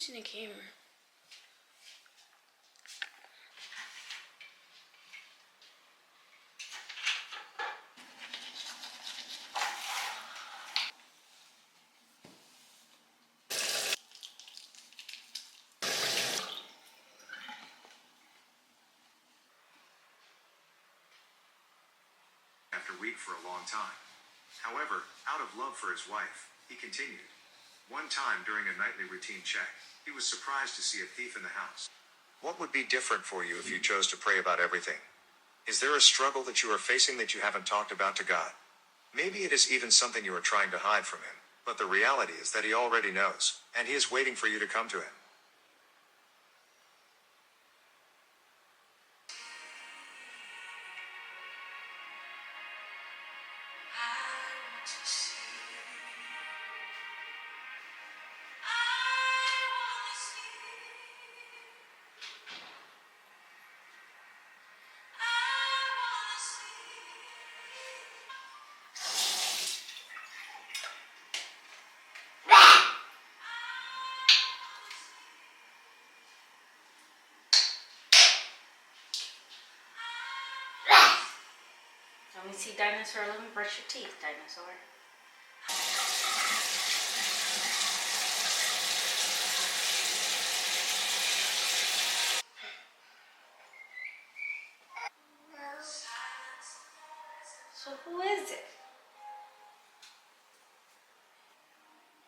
watching the camera. After week for a long time. However, out of love for his wife, he continued. One time during a nightly routine check, he was surprised to see a thief in the house. What would be different for you if you chose to pray about everything? Is there a struggle that you are facing that you haven't talked about to God? Maybe it is even something you are trying to hide from him, but the reality is that he already knows, and he is waiting for you to come to him. Let me see dinosaur. Let me brush your teeth, dinosaur. So who is it?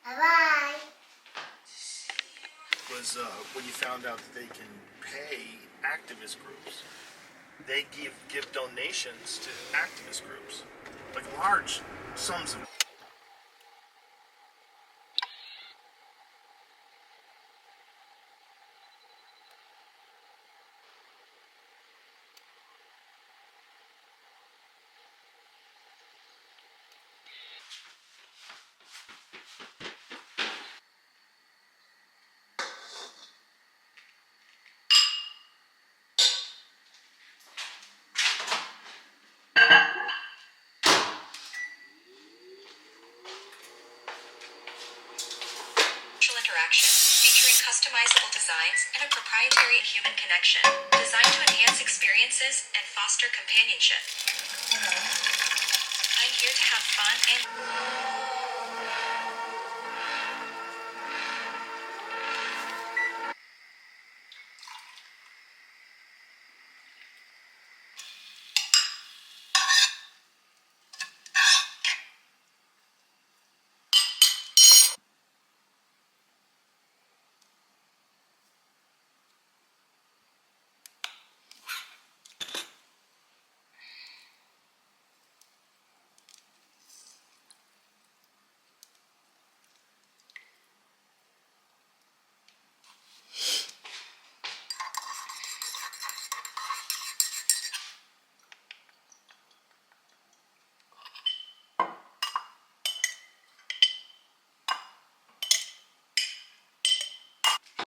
Bye-bye. Was when you found out that they can pay activist groups. They give donations to activist groups, like large sums of. Interaction, featuring customizable designs and a proprietary human connection, designed to enhance experiences and foster companionship. I'm here to have fun and